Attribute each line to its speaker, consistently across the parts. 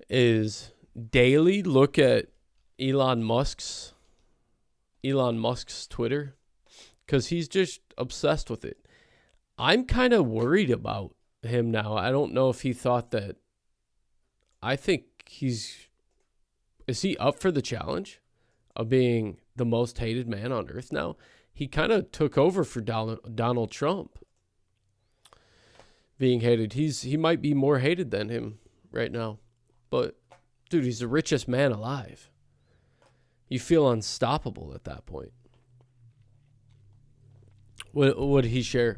Speaker 1: is daily look at Elon Musk's Twitter, because he's just obsessed with it. I'm kind of worried about him now. I don't know if he thought that. I think is he up for the challenge of being the most hated man on earth now? He kind of took over for Donald Trump being hated. He might be more hated than him right now. But, dude, he's the richest man alive. You feel unstoppable at that point. What did he share?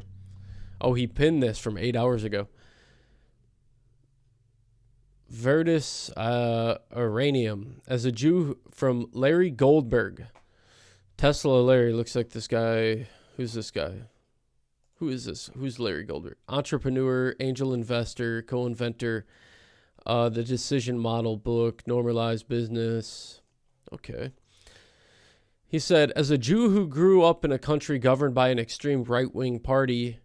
Speaker 1: Oh, he pinned this from 8 hours ago. Virtus Uranium. As a Jew from Larry Goldberg. Tesla Larry looks like this guy. Who's this guy? Who is this? Who's Larry Goldberg? Entrepreneur, angel investor, co-inventor, the Decision Model book, Normalized Business. Okay. He said, as a Jew who grew up in a country governed by an extreme right-wing party,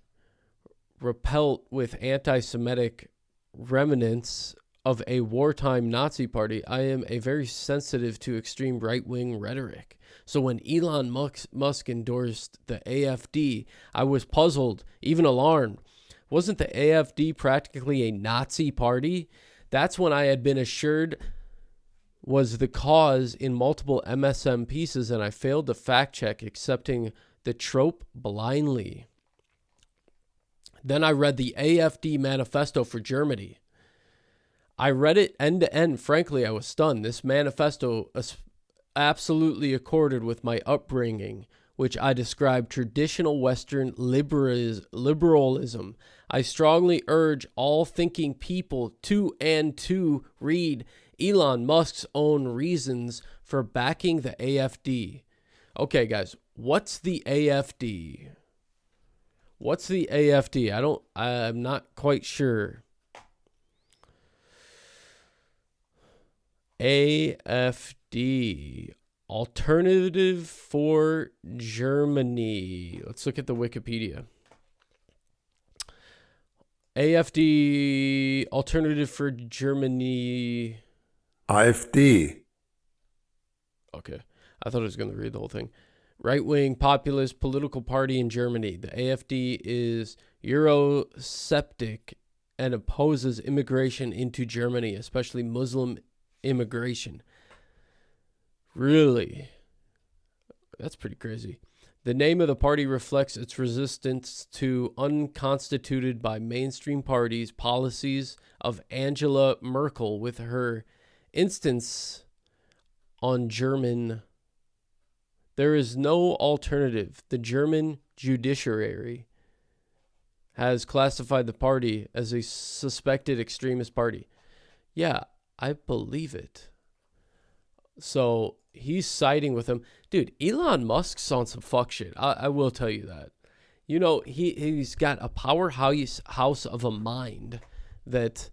Speaker 1: repelled with anti-Semitic remnants of a wartime Nazi party, I am very sensitive to extreme right-wing rhetoric. So when Elon Musk endorsed the AFD, I was puzzled, even alarmed. Wasn't the AFD practically a Nazi party? That's when I had been assured was the cause in multiple MSM pieces, and I failed to fact check, accepting the trope blindly. Then I read the AFD manifesto for Germany. I read it end to end. Frankly, I was stunned. This manifesto absolutely accorded with my upbringing, which I described traditional Western liberalism. I strongly urge all thinking people to read Elon Musk's own reasons for backing the AFD. Okay, guys, what's the AFD? What's the AFD? I'm not quite sure. AFD, Alternative for Germany. Let's look at the Wikipedia. AFD, Alternative for Germany.
Speaker 2: AfD.
Speaker 1: Okay. I thought I was going to read the whole thing. Right-wing populist political party in Germany. The AfD is Eurosceptic and opposes immigration into Germany, especially Muslim immigration. Really? That's pretty crazy. The name of the party reflects its resistance to unconstituted by mainstream parties policies of Angela Merkel with her instance on German. There is no alternative. The German judiciary has classified the party as a suspected extremist party. Yeah, I believe it. So he's siding with him. Dude, Elon Musk's on some fuck shit. I will tell you that. You know, he's got a powerhouse of a mind that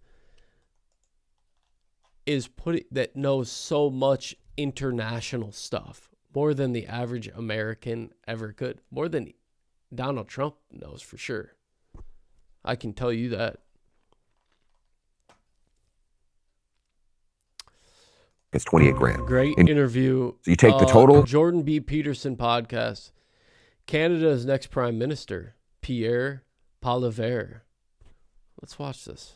Speaker 1: that knows so much international stuff. More than the average American ever could. More than Donald Trump knows for sure. I can tell you that.
Speaker 2: It's 28 grand.
Speaker 1: Great interview.
Speaker 2: So you take the total.
Speaker 1: Jordan B. Peterson podcast. Canada's next prime minister, Pierre Poilievre. Let's watch this.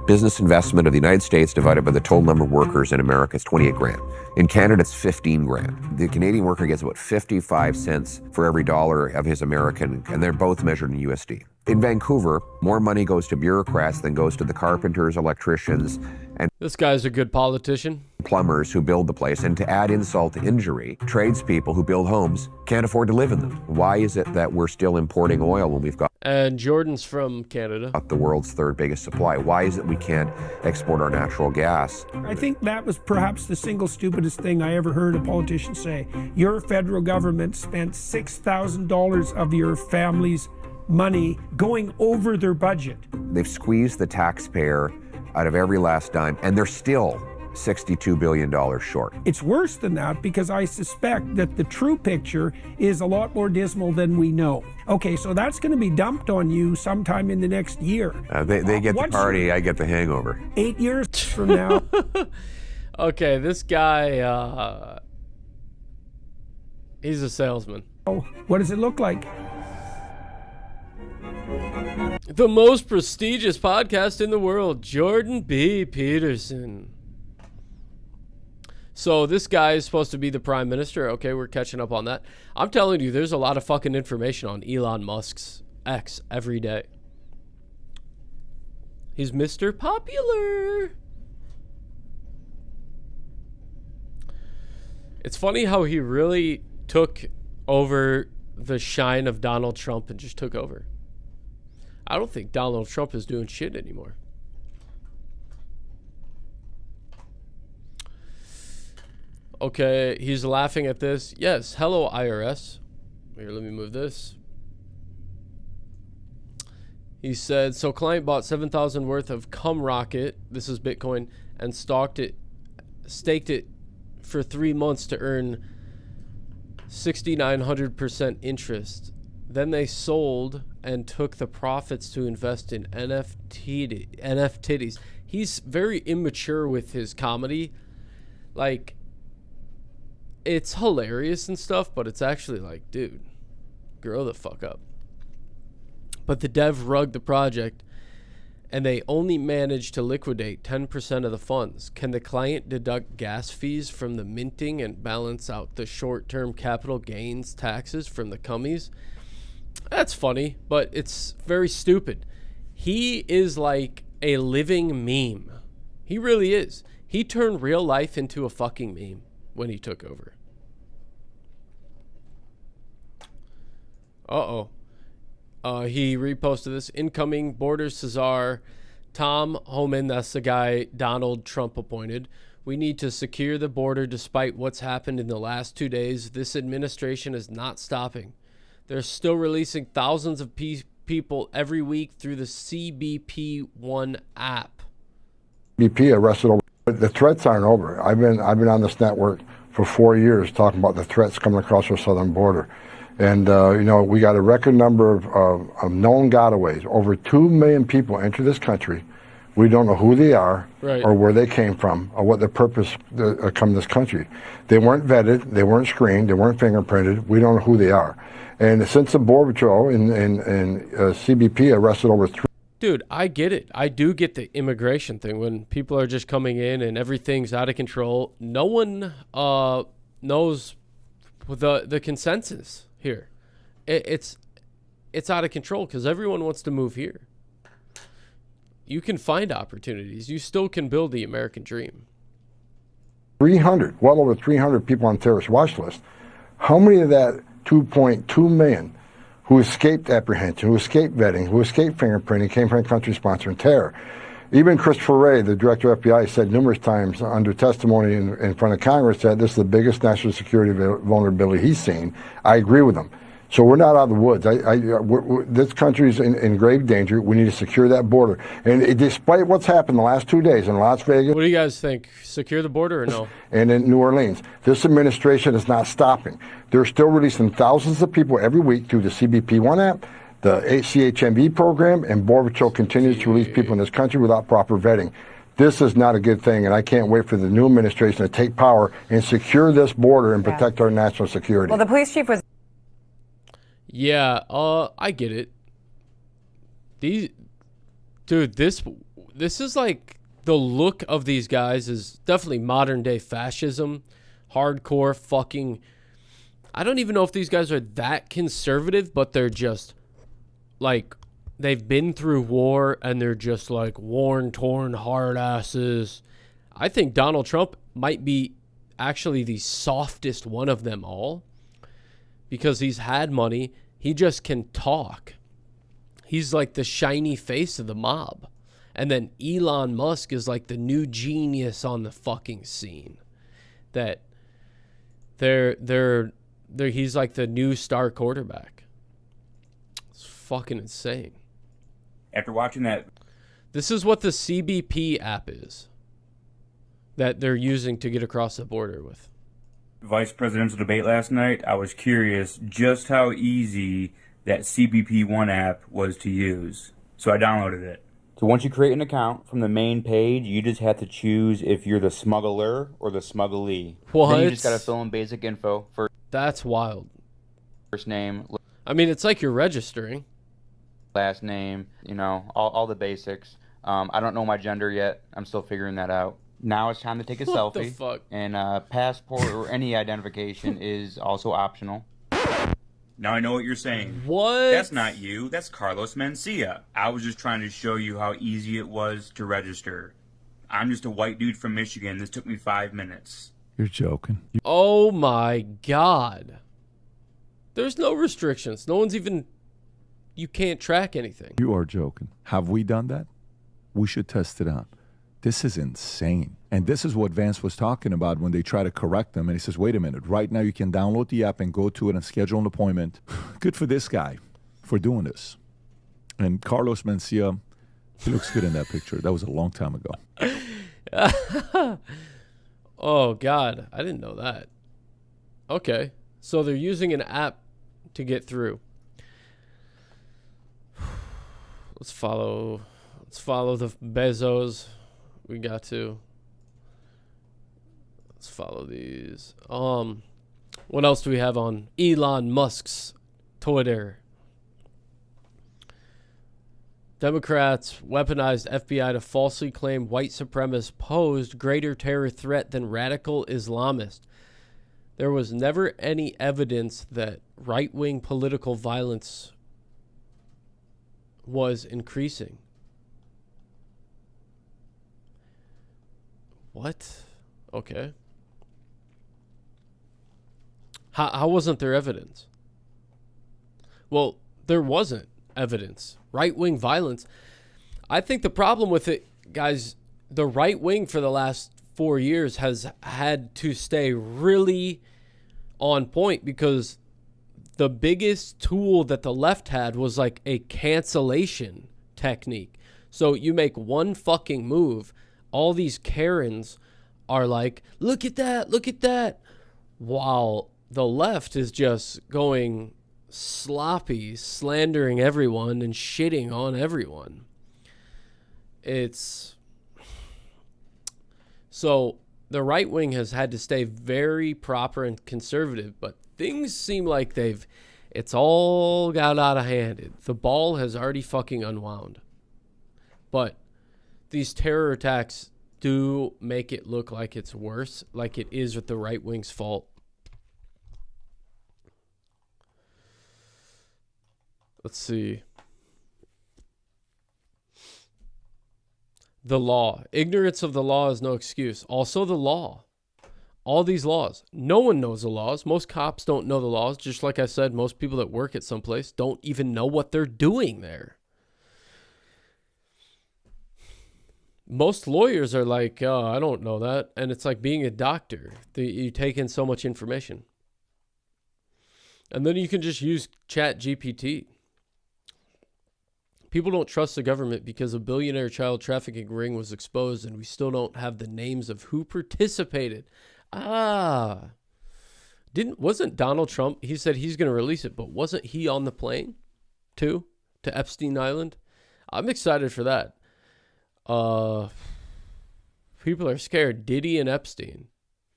Speaker 2: Business investment of the United States divided by the total number of workers in America is 28 grand. In Canada, it's 15 grand. The Canadian worker gets about 55 cents for every dollar of his American, and they're both measured in USD. In Vancouver, more money goes to bureaucrats than goes to the carpenters, electricians, and
Speaker 1: this guy's a good politician.
Speaker 2: Plumbers who build the place. And to add insult to injury, tradespeople who build homes can't afford to live in them. Why is it that we're still importing oil when we've got
Speaker 1: And Jordan's from Canada.
Speaker 2: the world's third biggest supply? Why is it we can't export our natural gas?
Speaker 3: I think that was perhaps the single stupidest thing I ever heard a politician say. Your federal government spent $6,000 of your family's money going over their budget.
Speaker 2: They've squeezed the taxpayer out of every last dime, and they're still $62 billion short.
Speaker 3: It's worse than that because I suspect that the true picture is a lot more dismal than we know. Okay, so that's going to be dumped on you sometime in the next year.
Speaker 2: They get the party, I get the hangover.
Speaker 3: 8 years from now.
Speaker 1: Okay, this guy, he's a salesman.
Speaker 3: Oh, what does it look like?
Speaker 1: The most prestigious podcast in the world, Jordan B. Peterson. So this guy is supposed to be the prime minister. Okay, we're catching up on that. I'm telling you, there's a lot of fucking information on Elon Musk's X every day. He's Mr. Popular. It's funny how he really took over the shine of Donald Trump and just took over. I don't think Donald Trump is doing shit anymore. Okay, he's laughing at this. Yes, hello IRS. Here, let me move this. He said, so client bought 7,000 worth of cum rocket, this is Bitcoin, and staked it for 3 months to earn 6,900% interest. Then they sold and took the profits to invest in NFTs. He's very immature with his comedy. Like, it's hilarious and stuff, but it's actually like, dude, grow the fuck up. But the dev rugged the project, and they only managed to liquidate 10% of the funds. Can the client deduct gas fees from the minting and balance out the short-term capital gains taxes from the cummies? That's funny, but it's very stupid. He is like a living meme. He really is. He turned real life into a fucking meme when he took over. He reposted this. Incoming Borders Cesar, Tom Homan, that's the guy Donald Trump appointed. We need to secure the border despite what's happened in the last 2 days. This administration is not stopping. They're still releasing thousands of people every week through the CBP One app.
Speaker 4: CBP arrested over. The threats aren't over. I've been on this network for 4 years talking about the threats coming across our southern border. And, we got a record number of known gotaways. Over 2 million people enter this country. We don't know who they are or where they came from or what their purpose to come to this country. They weren't vetted. They weren't screened. They weren't fingerprinted. We don't know who they are. And since the Border Patrol and CBP arrested over 3.
Speaker 1: Dude, I get it. I do get the immigration thing when people are just coming in and everything's out of control. No one knows the consensus here. It's out of control because everyone wants to move here. You can find opportunities. You still can build the American dream.
Speaker 4: 300, well over 300 people on terrorist watch list. How many of that 2.2 million who escaped apprehension, who escaped vetting, who escaped fingerprinting came from countries sponsoring terror? Even Christopher Wray, the director of FBI, said numerous times under testimony in front of Congress that this is the biggest national security vulnerability he's seen. I agree with him. So we're not out of the woods. This country's in grave danger. We need to secure that border. And despite what's happened the last 2 days in Las Vegas.
Speaker 1: What do you guys think? Secure the border or no?
Speaker 4: And in New Orleans. This administration is not stopping. They're still releasing thousands of people every week through the CBP One app, the CHMV program, and Border Patrol continues to release people in this country without proper vetting. This is not a good thing, and I can't wait for the new administration to take power and secure this border and protect our national security.
Speaker 5: Well, the police chief was...
Speaker 1: Yeah, I get it. This is like the look of these guys is definitely modern day fascism, hardcore fucking. I don't even know if these guys are that conservative, but they're just like they've been through war and they're just like worn, torn, hard asses. I think Donald Trump might be actually the softest one of them all. Because he's had money, he just can talk. He's like the shiny face of the mob. And then Elon Musk is like the new genius on the fucking scene. That he's like the new star quarterback. It's fucking insane.
Speaker 6: After watching that,
Speaker 1: this is what the CBP app is. that they're using to get across the border with.
Speaker 5: Vice presidential debate last night, I was curious just how easy that CBP1 app was to use. So I downloaded it. So once you create an account from the main page, you just have to choose if you're the smuggler or the smugglee.
Speaker 1: What?
Speaker 5: Then you just got to fill in basic info.
Speaker 1: That's wild.
Speaker 5: First name,
Speaker 1: I mean, it's like you're registering.
Speaker 5: last name, you know, all the basics. I don't know my gender yet. I'm still figuring that out. Now it's time to take a
Speaker 1: What the
Speaker 5: selfie.
Speaker 1: fuck?
Speaker 5: And passport or any identification is also optional. Now I know what you're saying.
Speaker 1: What?
Speaker 5: That's not you. That's Carlos Mencia. I was just trying to show you how easy it was to register. I'm just a white dude from Michigan. This took me 5 minutes.
Speaker 6: You're joking.
Speaker 1: Oh my God. There's no restrictions. No one's even... You can't track anything.
Speaker 6: You are joking. Have we done that? We should test it out. This is insane. And this is what Vance was talking about when they try to correct them. And he says, wait a minute. Right now you can download the app and go to it and schedule an appointment. Good for this guy for doing this. And Carlos Mencia, he looks good in that picture. That was a long time ago.
Speaker 1: Oh, God. I didn't know that. Okay. So they're using an app to get through. Let's follow the Bezos. We got to. Let's follow these. What else do we have on Elon Musk's Twitter? Democrats weaponized FBI to falsely claim white supremacists posed greater terror threat than radical Islamists. There was never any evidence that right-wing political violence was increasing. What? Okay. How wasn't there evidence? Well, there wasn't evidence. Right-wing violence. I think the problem with it, guys, the right wing for the last 4 years has had to stay really on point because the biggest tool that the left had was like a cancellation technique. So you make one fucking move, all these Karens are like, look at that, while the left is just going sloppy, slandering everyone and shitting on everyone. So the right wing has had to stay very proper and conservative, but things seem like it's all got out of hand. The ball has already fucking unwound. But these terror attacks do make it look like it's worse, like it is with the right wing's fault. Let's see. The law. Ignorance of the law is no excuse. Also the law. All these laws. No one knows the laws. Most cops don't know the laws. Just like I said, most people that work at someplace don't even know what they're doing there. Most lawyers are like, oh, I don't know that. And it's like being a doctor. You take in so much information. And then you can just use ChatGPT. People don't trust the government because a billionaire child trafficking ring was exposed and we still don't have the names of who participated. Wasn't Donald Trump, he said he's going to release it, but wasn't he on the plane too to Epstein Island? I'm excited for that. People are scared. Diddy and Epstein.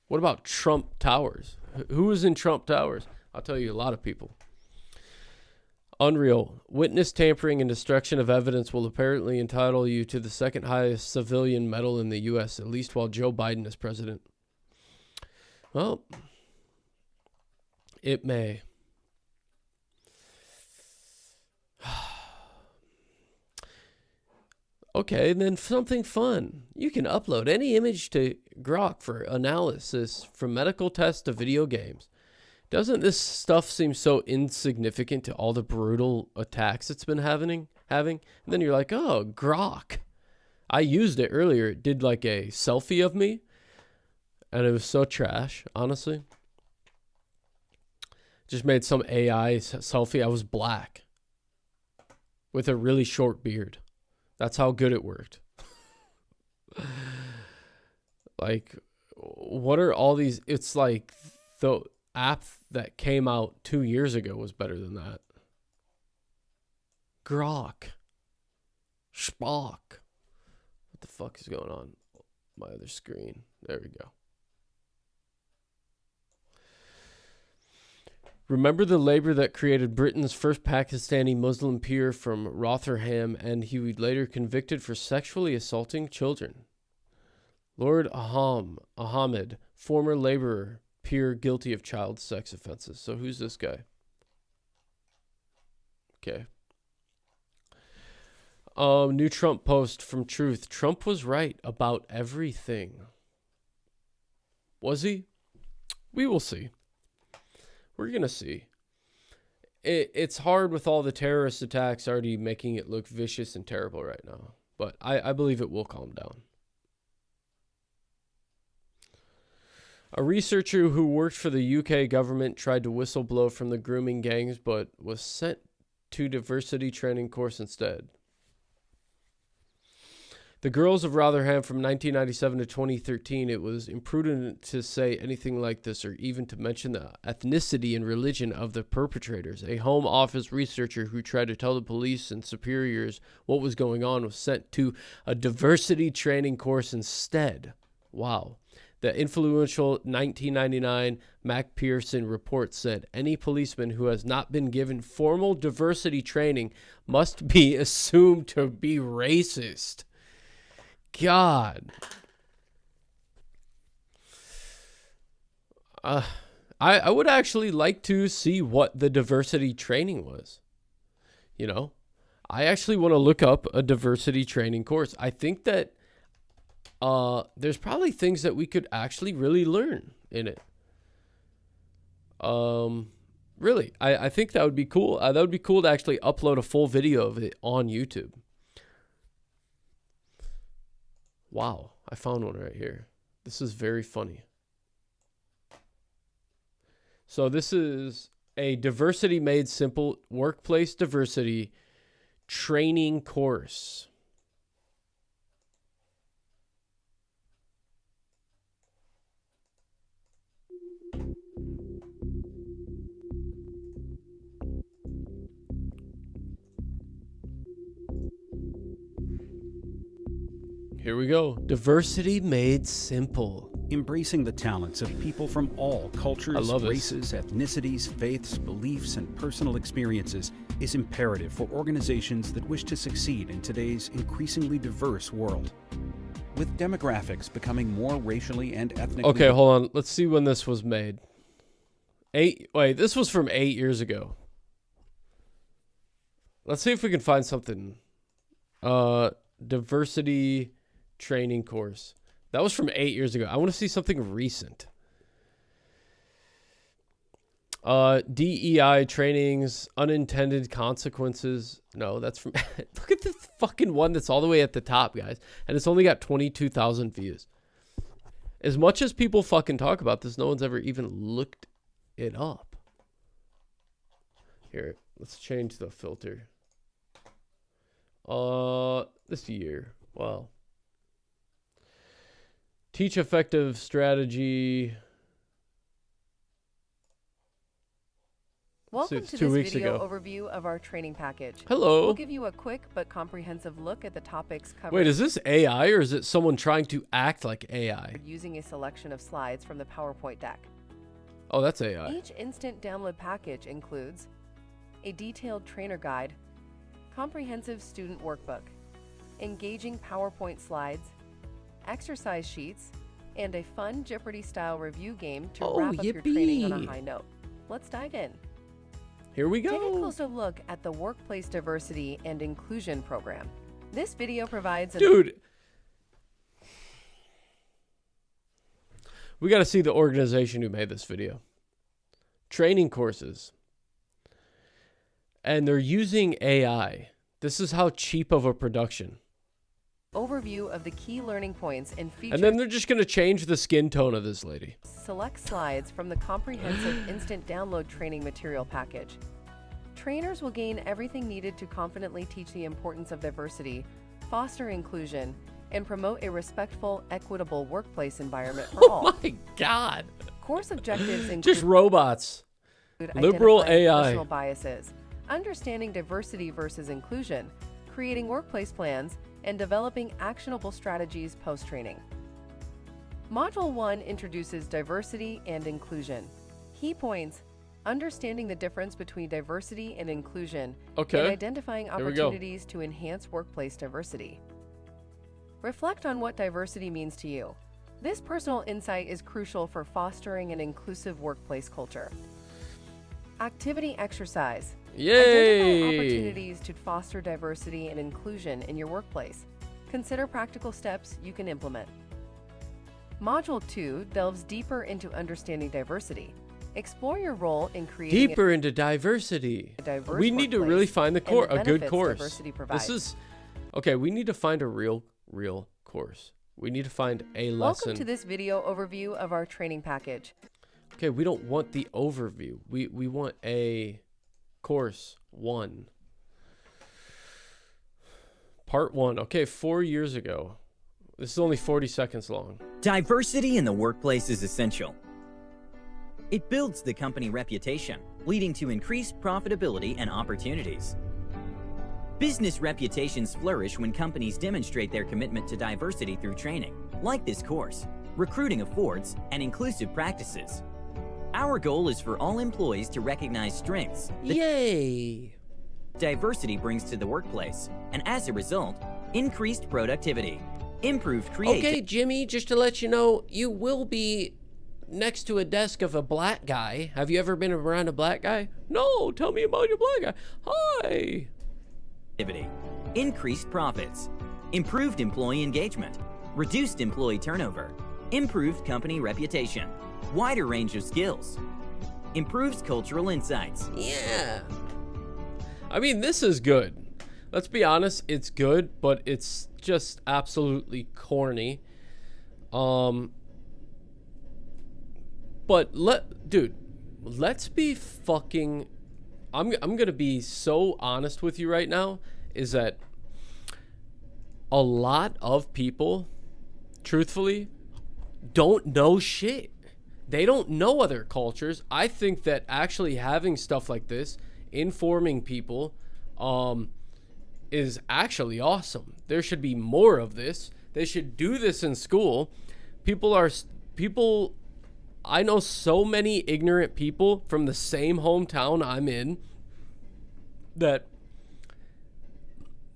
Speaker 1: What about Trump Towers? Who was in Trump Towers? I'll tell you, a lot of people. Unreal. Witness tampering and destruction of evidence will apparently entitle you to the second highest civilian medal in the U.S., at least while Joe Biden is president. Well, it may. Okay, then something fun. You can upload any image to Grok for analysis, from medical tests to video games. Doesn't this stuff seem so insignificant to all the brutal attacks it's been having? And then you're like, oh, Grok. I used it earlier. It did like a selfie of me. And it was so trash, honestly. Just made some AI selfie. I was black. With a really short beard. That's how good it worked. Like, what are all these? It's like the app that came out 2 years ago was better than that. Grok. Spock. What the fuck is going on? My other screen. There we go. Remember the labor that created Britain's first Pakistani Muslim peer from Rotherham, and he was later convicted for sexually assaulting children. Lord Ahmed, former laborer, peer guilty of child sex offenses. So who's this guy? Okay. New Trump post from Truth. Trump was right about everything. Was he? We will see. We're going to see. It's hard with all the terrorist attacks already making it look vicious and terrible right now. But I believe it will calm down. A researcher who worked for the UK government tried to whistleblow from the grooming gangs, but was sent to diversity training course instead. The girls of Rotherham from 1997 to 2013, it was imprudent to say anything like this or even to mention the ethnicity and religion of the perpetrators. A Home Office researcher who tried to tell the police and superiors what was going on was sent to a diversity training course instead. Wow. The influential 1999 Mac Pearson report said any policeman who has not been given formal diversity training must be assumed to be racist. God. I would actually like to see what the diversity training was. You know, I actually want to look up a diversity training course. I think that there's probably things that we could actually really learn in it. Really, I think that would be cool. That would be cool to actually upload a full video of it on YouTube. Wow, I found one right here. This is very funny. So this is a diversity made simple workplace diversity training course. Here we go. Diversity made simple.
Speaker 7: Embracing the talents of people from all cultures, races, ethnicities, faiths, beliefs, and personal experiences is imperative for organizations that wish to succeed in today's increasingly diverse world. With demographics becoming more racially and ethnically...
Speaker 1: Okay, hold on. Let's see when this was made. This was from 8 years ago. Let's see if we can find something. Diversity training course. That was from 8 years ago. I want to see something recent. DEI trainings, unintended consequences. No, that's from... Look at the fucking one that's all the way at the top, guys. And it's only got 22,000 views. As much as people fucking talk about this, no one's ever even looked it up. Here, let's change the filter. This year. Wow. Teach effective strategy.
Speaker 8: Welcome to this video overview of our training package.
Speaker 1: Hello.
Speaker 8: We'll give you a quick but comprehensive look at the topics covered.
Speaker 1: Wait, is this AI or is it someone trying to act like AI?
Speaker 8: Using a selection of slides from the PowerPoint deck.
Speaker 1: Oh, that's AI.
Speaker 8: Each instant download package includes a detailed trainer guide, comprehensive student workbook, engaging PowerPoint slides, exercise sheets, and a fun Jeopardy-style review game to wrap up your training on a high note. Let's dive in.
Speaker 1: Here we go.
Speaker 8: Take a closer look at the Workplace Diversity and Inclusion Program. This video provides...
Speaker 1: Dude! We got to see the organization who made this video. Training courses. And they're using AI. This is how cheap of a production.
Speaker 8: Overview of the key learning points and features.
Speaker 1: And then they're just going to change the skin tone of this lady.
Speaker 8: Select slides from the comprehensive instant download training material package. Trainers will gain everything needed to confidently teach the importance of diversity, foster inclusion, and promote a respectful, equitable workplace environment for all.
Speaker 1: Oh my God.
Speaker 8: Course objectives include
Speaker 1: Just robots. Liberal
Speaker 8: identifying
Speaker 1: AI.
Speaker 8: personal biases, understanding diversity versus inclusion, creating workplace plans, and developing actionable strategies post-training. Module 1 introduces diversity and inclusion. Key points: understanding the difference between diversity and inclusion, and identifying
Speaker 1: Here we go.
Speaker 8: opportunities to enhance workplace diversity. Reflect on what diversity means to you. This personal insight is crucial for fostering an inclusive workplace culture. Activity exercise.
Speaker 1: Yay!
Speaker 8: Identify opportunities to foster diversity and inclusion in your workplace. Consider practical steps you can implement. Module 2 delves deeper into understanding diversity. Explore your role in creating
Speaker 1: Deeper into diversity.
Speaker 8: a diverse
Speaker 1: We need to
Speaker 8: workplace
Speaker 1: really find
Speaker 8: and
Speaker 1: a good
Speaker 8: benefits
Speaker 1: course.
Speaker 8: diversity provides.
Speaker 1: This is okay. We need to find a real course. We need to find a lesson.
Speaker 8: Welcome to this video overview of our training package.
Speaker 1: Okay, we don't want the overview. We want a course 1. Part 1. Okay, 4 years ago. This is only 40 seconds long.
Speaker 9: Diversity in the workplace is essential. It builds the company reputation, leading to increased profitability and opportunities. Business reputations flourish when companies demonstrate their commitment to diversity through training, like this course, recruiting affords, and inclusive practices. Our goal is for all employees to recognize strengths that
Speaker 1: Yay!
Speaker 9: diversity brings to the workplace, and as a result, increased productivity, improved creativity.
Speaker 1: Okay, Jimmy, just to let you know, you will be next to a desk of a black guy. Have you ever been around a black guy? No, tell me about your black guy. Hi.
Speaker 9: Increased profits, improved employee engagement, reduced employee turnover, improved company reputation, wider range of skills, improves cultural insights.
Speaker 1: Yeah. I mean, this is good. Let's be honest, it's good, but it's just absolutely corny. But let's be fucking I'm going to be so honest with you right now, is that a lot of people, truthfully, don't know shit. They don't know other cultures. I think that actually having stuff like this, informing people, is actually awesome. There should be more of this. They should do this in school. I know so many ignorant people from the same hometown I'm in that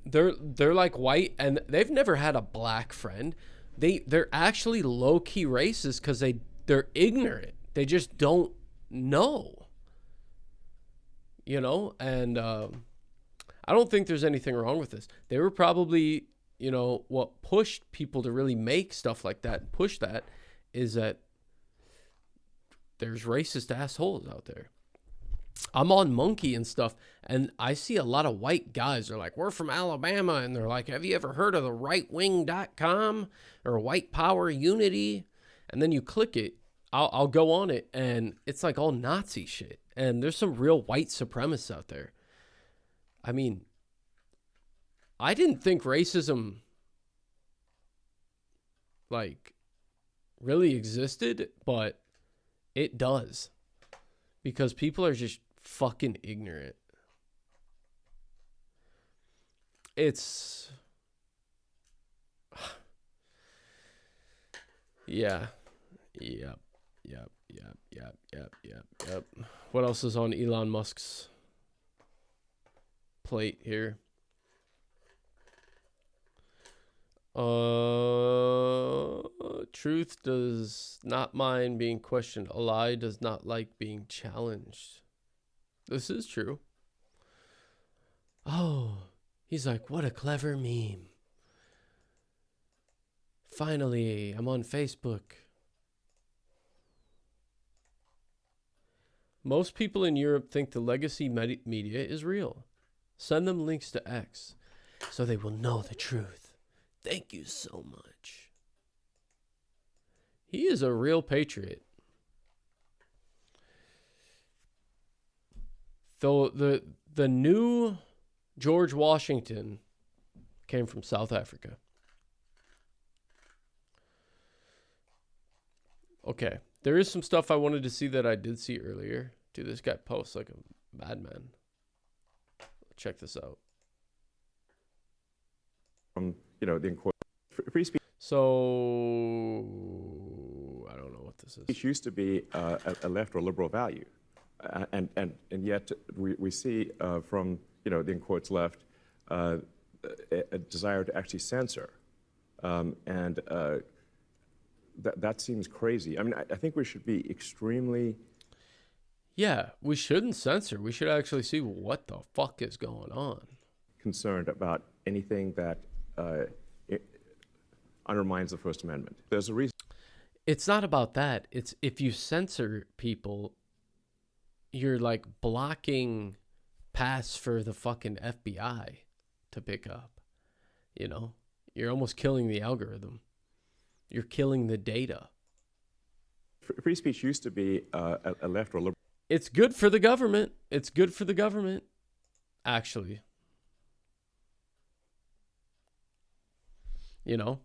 Speaker 1: they're like white and they've never had a black friend. They're actually low-key racist because they're ignorant. They just don't know. You know? And I don't think there's anything wrong with this. They were probably, you know, what pushed people to really make stuff like that and push that is that there's racist assholes out there. I'm on Monkey and stuff, and I see a lot of white guys. They're like, we're from Alabama, and they're like, have you ever heard of the rightwing.com or White Power Unity? And then you click it. I'll go on it, and it's like all Nazi shit. And there's some real white supremacists out there. I mean, I didn't think racism, like, really existed, but it does. Because people are just fucking ignorant. It's... yeah. Yep. What else is on Elon Musk's plate here? Truth does not mind being questioned. A lie does not like being challenged. This is true. Oh, he's like, what a clever meme. Finally, I'm on Facebook. Most people in Europe think the legacy media is real. Send them links to X so they will know the truth. Thank you so much. He is a real patriot. Though the new George Washington came from South Africa. Okay. There is some stuff I wanted to see that I did see earlier. Dude, this guy posts like a madman. Check this out.
Speaker 10: The free speech.
Speaker 1: So I don't know what this is.
Speaker 10: It used to be a left or liberal value, and yet we see from the in quotes left a desire to actually censor, and that seems crazy. I mean, I think we should be extremely.
Speaker 1: Yeah, we shouldn't censor. We should actually see what the fuck is going on.
Speaker 10: Concerned about anything that undermines the First Amendment. There's a reason.
Speaker 1: It's not about that. It's if you censor people, you're like blocking paths for the fucking FBI to pick up. You know, you're almost killing the algorithm. You're killing the data.
Speaker 10: Free speech used to be a left or liberal.
Speaker 1: It's good for the government. It's good for the government, actually. You know,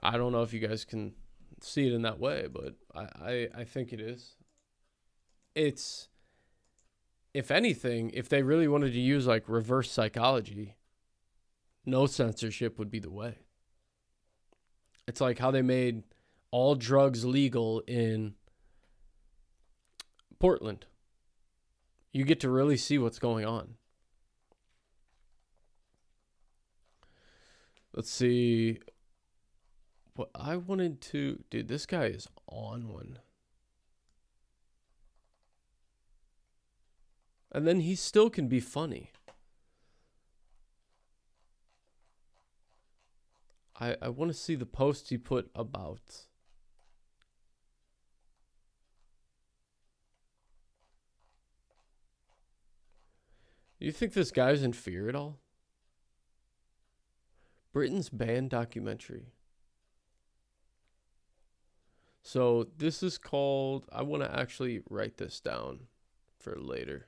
Speaker 1: I don't know if you guys can see it in that way, but I think it is. It's, if anything, if they really wanted to use like reverse psychology, no censorship would be the way. It's like how they made all drugs legal in Portland. You get to really see what's going on. Let's see. What I wanted to... Dude, this guy is on one. And then he still can be funny. I want to see the post he put about... Do you think this guy's in fear at all? Britain's banned documentary. So this is called... I want to actually write this down for later.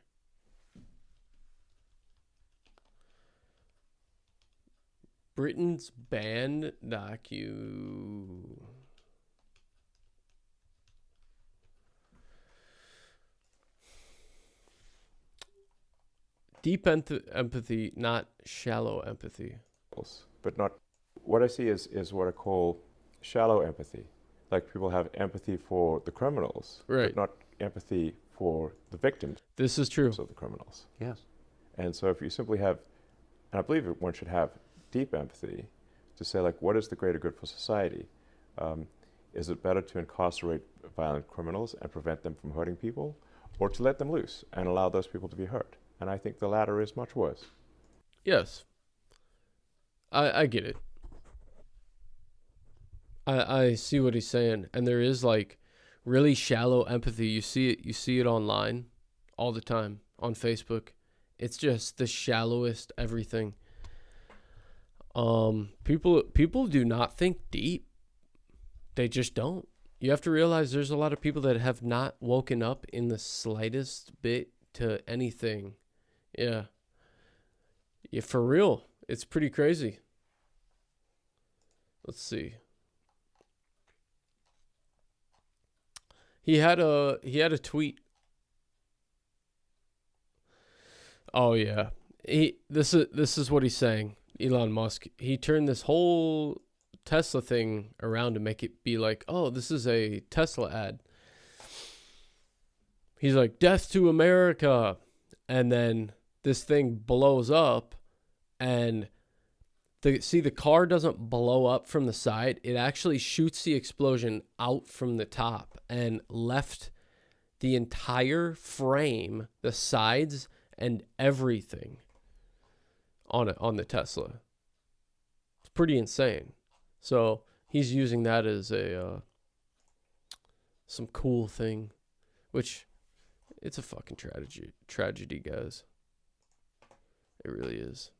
Speaker 1: Britain's banned Deep empathy, not shallow empathy.
Speaker 10: But not, what I see is what I call shallow empathy. Like people have empathy for the criminals,
Speaker 1: right,
Speaker 10: but not empathy for the victims.
Speaker 1: This is true.
Speaker 10: Of the criminals.
Speaker 2: Yes.
Speaker 10: And so if you simply have, and I believe one should have deep empathy to say, like, what is the greater good for society? Is it better to incarcerate violent criminals and prevent them from hurting people, or to let them loose and allow those people to be hurt? And I think the latter is much worse.
Speaker 1: Yes. I get it. I see what he's saying. And there is like really shallow empathy. You see it online all the time on Facebook. It's just the shallowest everything. People do not think deep. They just don't. You have to realize there's a lot of people that have not woken up in the slightest bit to anything. Yeah, for real. It's pretty crazy. Let's see. He had a tweet. Oh yeah. This is what he's saying. Elon Musk. He turned this whole Tesla thing around to make it be like, oh, this is a Tesla ad. He's like, death to America. And then this thing blows up, and the car doesn't blow up from the side. It actually shoots the explosion out from the top and left the entire frame, the sides, and everything on the Tesla. It's pretty insane. So he's using that as a some cool thing, which it's a fucking tragedy, guys. It really is.